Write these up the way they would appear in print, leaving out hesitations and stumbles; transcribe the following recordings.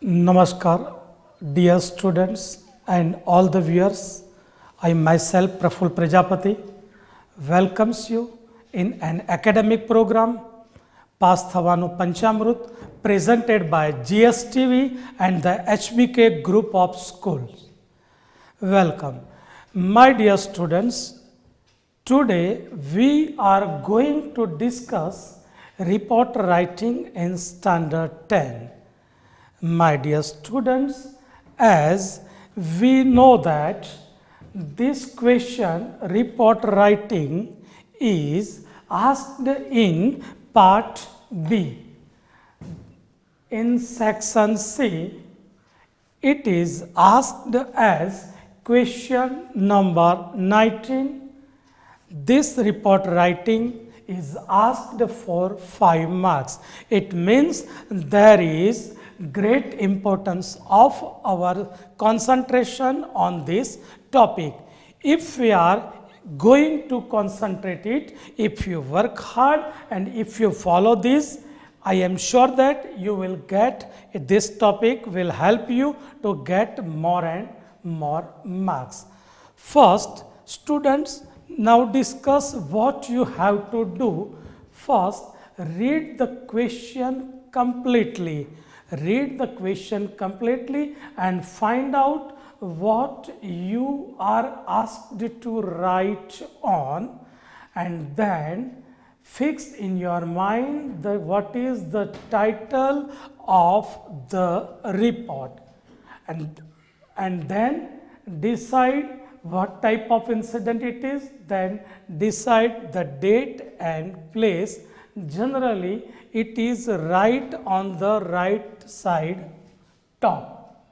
Namaskar, dear students and all the viewers. I myself, Praful Prajapati, welcomes you in an academic program, Pasthawanu Panchamrut, presented by GSTV and the HBK group of schools. Welcome. My dear students, today we are going to discuss report writing in Standard 10. My dear students, as we know that this question report writing is asked in part B. In section C, it is asked as question number 19. This report writing is asked for 5 marks. It means there is great importance of our concentration on this topic. If we are going to concentrate it, if you work hard and if you follow this, I am sure that you will get this topic will help you to get more and more marks. First, students, now discuss what you have to do. First, read the question completely. Read the question completely and find out what you are asked to write on, and then fix in your mind what is the title of the report, and then decide what type of incident it is, then decide the date and place. Generally, it is right on the right side top.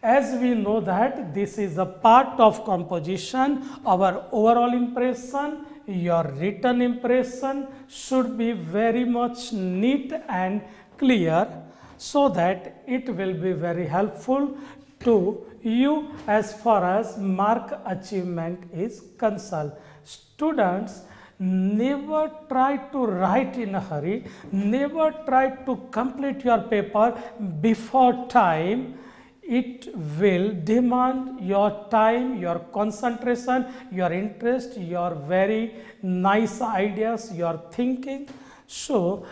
As we know that this is a part of composition, our overall impression, your written impression should be very much neat and clear, so that it will be very helpful to you as far as mark achievement is concerned. Students, never try to write in a hurry, never try to complete your paper before time. It will demand your time, your concentration, your interest, your very nice ideas, your thinking. So,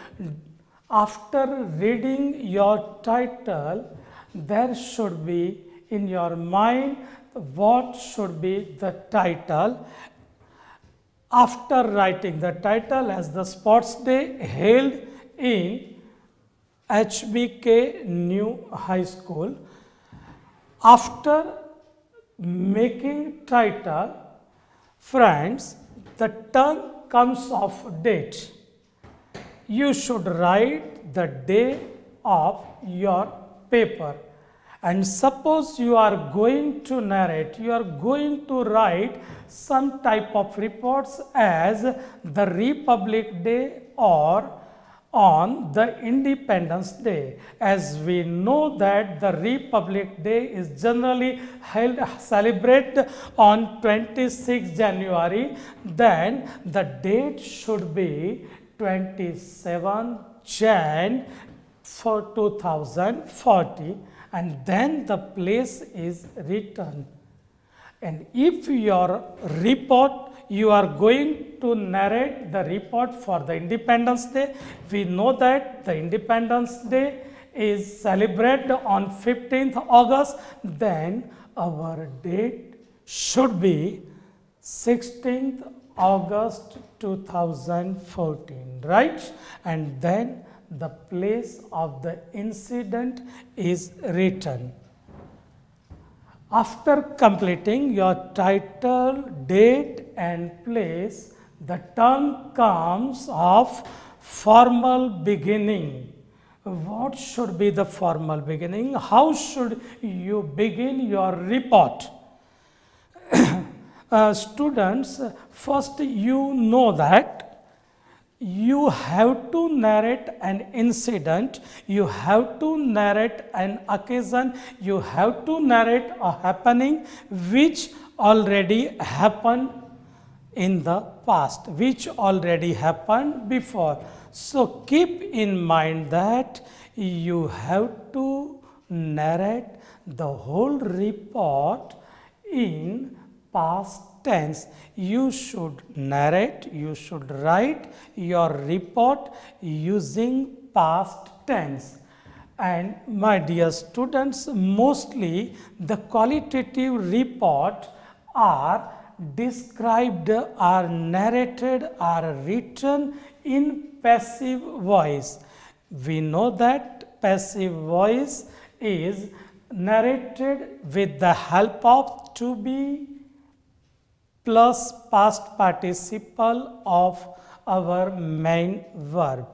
after reading your title, there should be in your mind what should be the title. After writing the title as the Sports Day held in HBK New High School, after making title, friends, the turn comes of date. You should write the day of your paper. And suppose you are going to narrate, you are going to write some type of reports as the Republic Day or on the Independence Day. As we know that the Republic Day is generally celebrated on 26 January, then the date should be 27 Jan for 2040. And then the place is written. And if your report, you are going to narrate the report for the Independence Day, we know that the Independence Day is celebrated on 15th August, then our date should be 16th August 2014, right? And then the place of the incident is written. After completing your title, date and place, the term comes of formal beginning. What should be the formal beginning? How should you begin your report? Students, first you know that you have to narrate an incident, you have to narrate an occasion, you have to narrate a happening which already happened in the past, which already happened before. So keep in mind that you have to narrate the whole report in past tense. You should narrate, you should write your report using past tense. And my dear students, mostly the qualitative report are described, are narrated, are written in passive voice. We know that passive voice is narrated with the help of to be plus past participle of our main verb.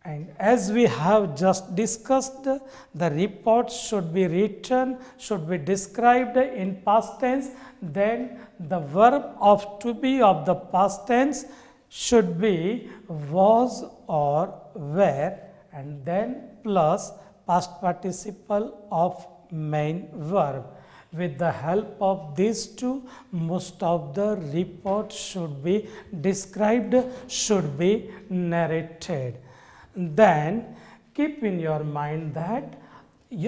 And as we have just discussed, the report should be written, should be described in past tense, then the verb of to be of the past tense should be was or were, and then plus past participle of main verb. With the help of these two, most of the report should be described, should be narrated. Then keep in your mind that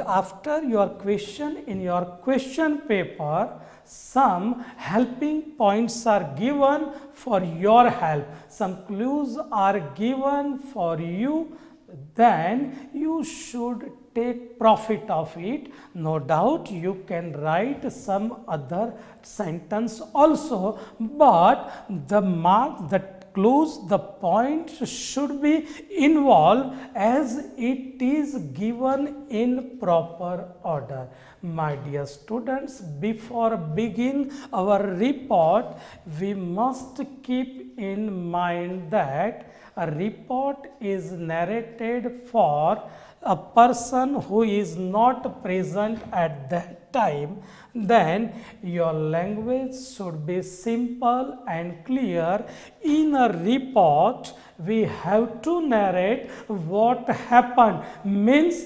after your question, in your question paper, some helping points are given for your help, some clues are given for you, then you should take profit of it. No doubt you can write some other sentence also, but the mark, the clues, the points should be involved as it is given in proper order. My dear students, before begin our report, we must keep in mind that a report is narrated for a person who is not present at that time. Then your language should be simple and clear. In a report, we have to narrate what happened, means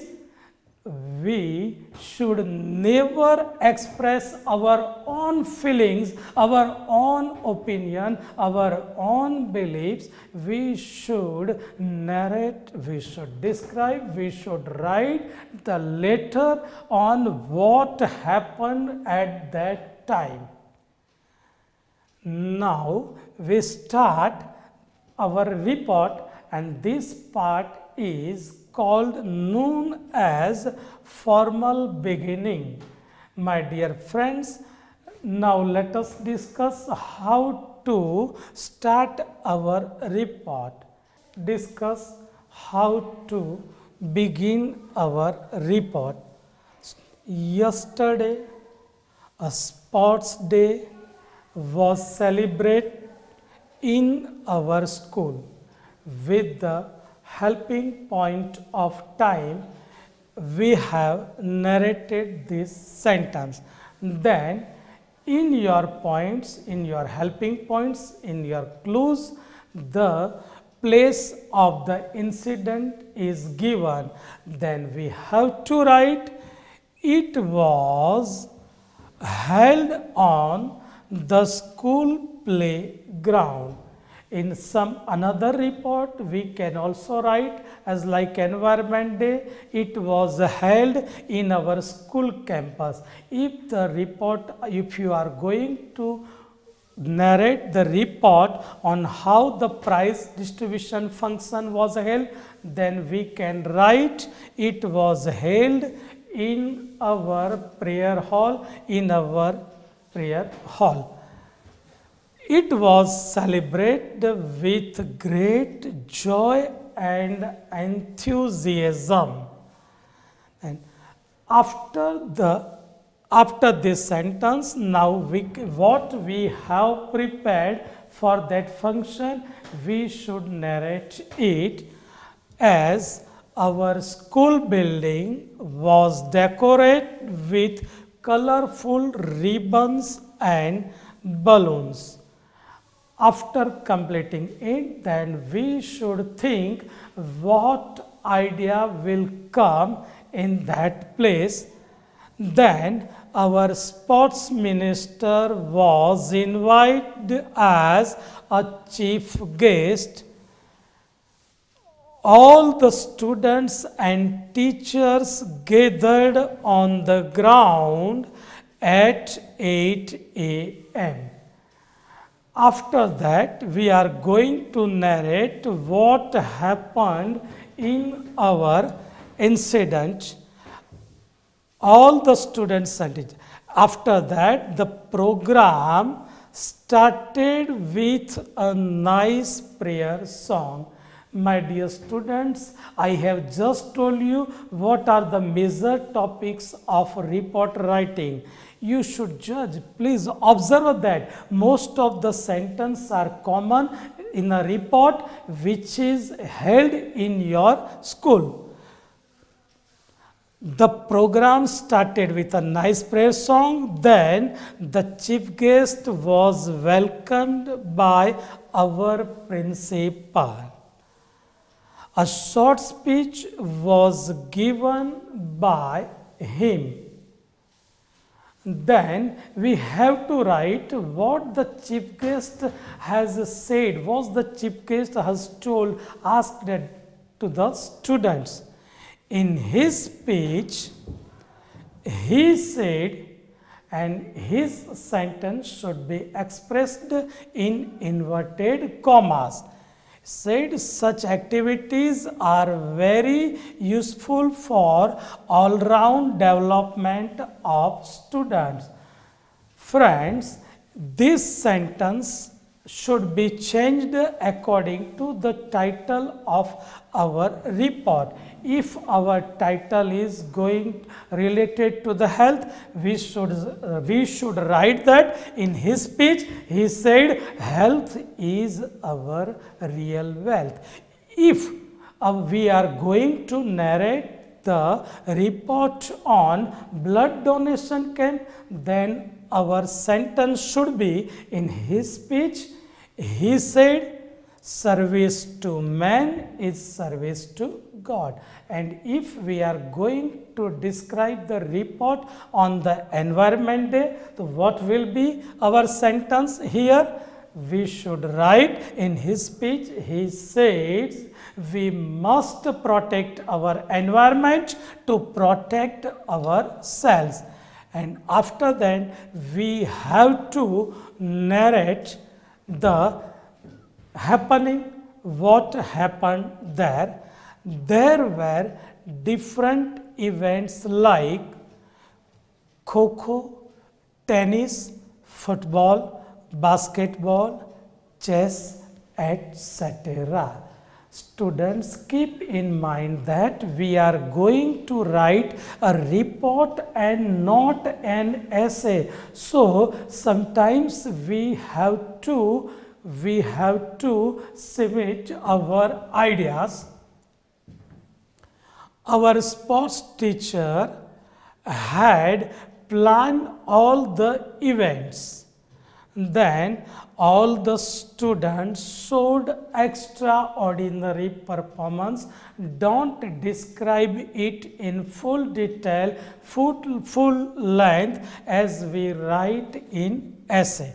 we should never express our own feelings, our own opinion, our own beliefs. We should narrate, we should describe, we should write the letter on what happened at that time. Now we start our report, and this part is called known as formal beginning. My dear friends, now let us discuss how to start our report. Discuss how to begin our report. Yesterday, a sports day was celebrated in our school. With the helping point of time, we have narrated this sentence. Then in your points, in your helping points, in your clues, the place of the incident is given. Then we have to write, it was held on the school playground. In some another report, we can also write as like Environment Day, it was held in our school campus. If the report, if you are going to narrate the report on how the prize distribution function was held, then we can write it was held in our prayer hall, in our prayer hall. It was celebrated with great joy and enthusiasm. And after this sentence, now what we have prepared for that function, we should narrate it as our school building was decorated with colorful ribbons and balloons. After completing it, then we should think what idea will come in that place. Then our sports minister was invited as a chief guest. all the students and teachers gathered on the ground at 8 a.m. After that, we are going to narrate what happened in our incident. All the students and teachers. After that, the program started with a nice prayer song. My dear students, I have just told you what are the major topics of report writing. You should judge. Please observe that most of the sentences are common in a report which is held in your school. The program started with a nice prayer song. Then the chief guest was welcomed by our principal. A short speech was given by him. Then we have to write what the chief guest has said, what the chief guest has told, asked to the students. In his speech, he said, and his sentence should be expressed in inverted commas. Said such activities are very useful for all-round development of students. Friends, this sentence should be changed according to the title of our report. If our title is going related to the health, we should write that in his speech he said health is our real wealth. If we are going to narrate the report on blood donation camp, then our sentence should be in his speech he said service to man is service to God. And if we are going to describe the report on the environment day, so what will be our sentence here? We should write in his speech, he says, we must protect our environment to protect ourselves. And after that, we have to narrate the happening, what happened there. There were different events like Kho-Kho, tennis, football, basketball, chess, etc. Students, keep in mind that we are going to write a report and not an essay. So, sometimes we have to submit our ideas. Our sports teacher had planned all the events. Then all the students showed extraordinary performance. Don't describe it in full detail, full length as we write in essay.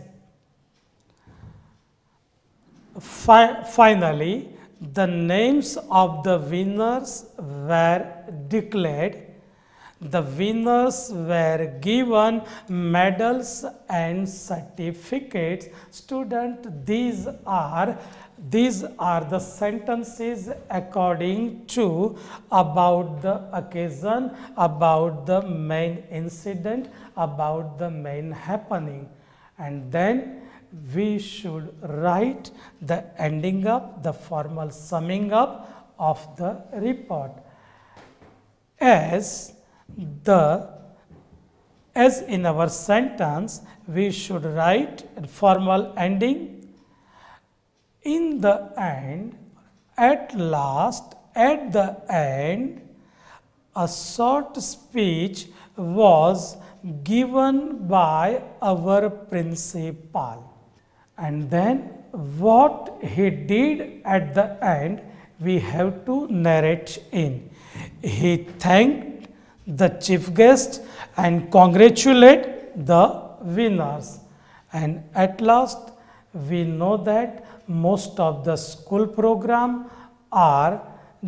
Finally, the names of the winners were declared. The winners were given medals and certificates. Student, these are the sentences according to about the occasion, about the main incident, about the main happening. And then we should write the ending up, the formal summing up of the report. As in our sentence, we should write a formal ending. In the end, at last, at the end, a short speech was given by our principal. And then what he did at the end, we have to narrate in. He thanked the chief guest and congratulate the winners. And at last, we know that most of the school program are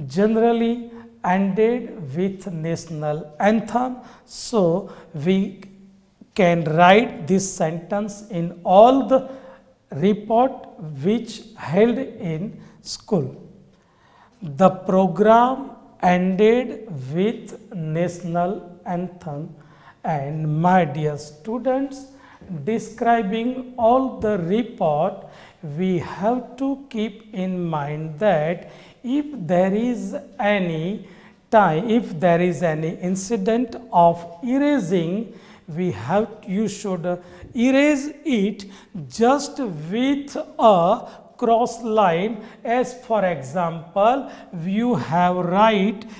generally ended with national anthem. So we can write this sentence in all the report which held in school. The program ended with national anthem, and my dear students, describing all the report, we have to keep in mind that if there is any time, if there is any incident of erasing, you should erase it just with a cross line. As for example, you have written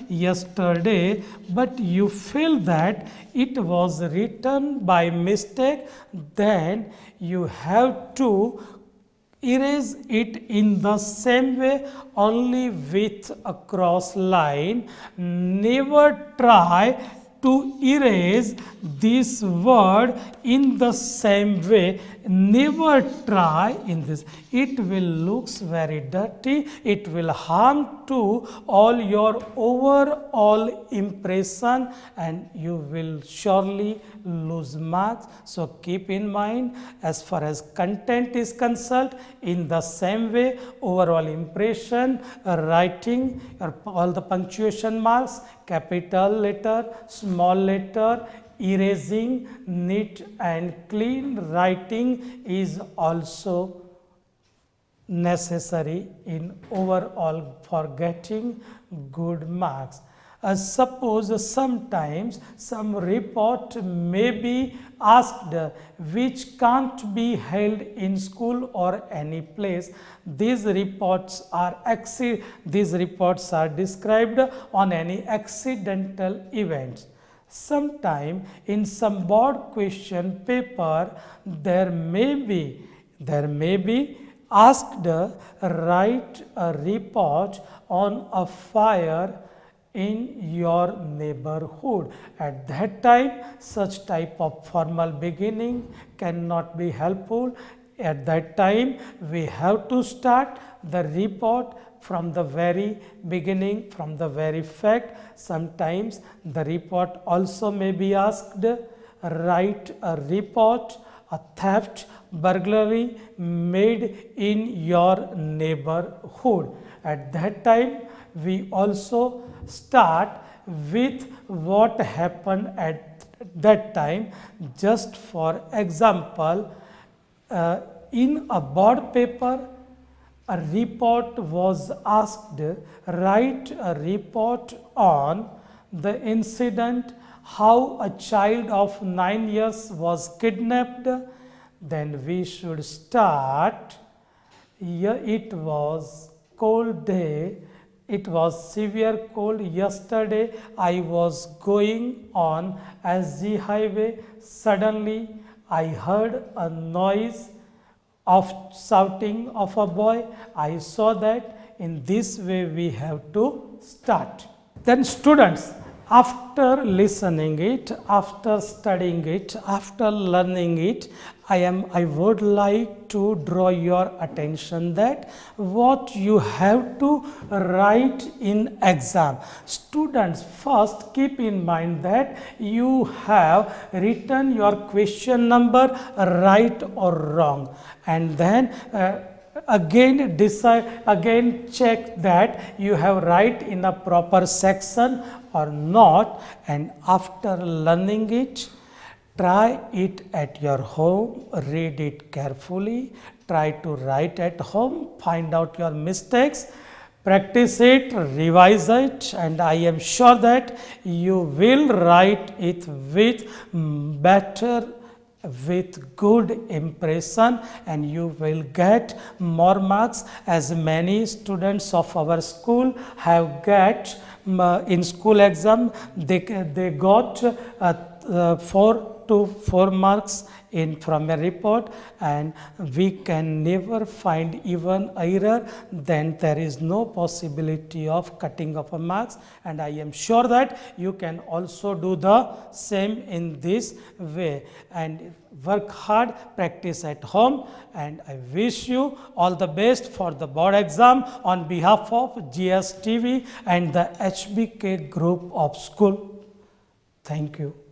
yesterday, but you feel that it was written by mistake, then you have to erase it in the same way, only with a cross line. Never try to erase this word in the same way. Never try in this. It will looks very dirty. It will harm to all your overall impression, and you will surely lose marks. So keep in mind, as far as content is concerned, in the same way, overall impression, writing, all the punctuation marks, capital letter, small letter, erasing, neat and clean writing is also necessary in overall for getting good marks. Suppose sometimes some report may be asked which can't be held in school or any place. These reports are described on any accidental events. Sometime in some board question paper, there may be asked write a report on a fire in your neighborhood. At that time, such type of formal beginning cannot be helpful. At that time, we have to start the report from the very beginning, from the very fact. Sometimes the report also may be asked, write a report, a theft, burglary made in your neighborhood. At that time, we also start with what happened at that time. Just for example, in a board paper, a report was asked, write a report on the incident how a child of 9 years was kidnapped. Then we should start, it was cold day, it was severe cold. Yesterday I was going on SG highway. Suddenly I heard a noise of shouting of a boy. I saw that. In this way we have to start. Then students, after listening it, after studying it, after learning it, I would like to draw your attention that what you have to write in exam. Students, first keep in mind that you have written your question number right or wrong, and then again check that you have write in a proper section or not. And after learning it, try it at your home, read it carefully, try to write at home, find out your mistakes, practice it, revise it, and I am sure that you will write it with better, with good impression, and you will get more marks, as many students of our school have get in school exam. They got 4 to 4 marks in from a report, and we can never find even error, then there is no possibility of cutting of a marks, and I am sure that you can also do the same in this way, and work hard, practice at home, and I wish you all the best for the board exam on behalf of GSTV and the HBK group of school. Thank you.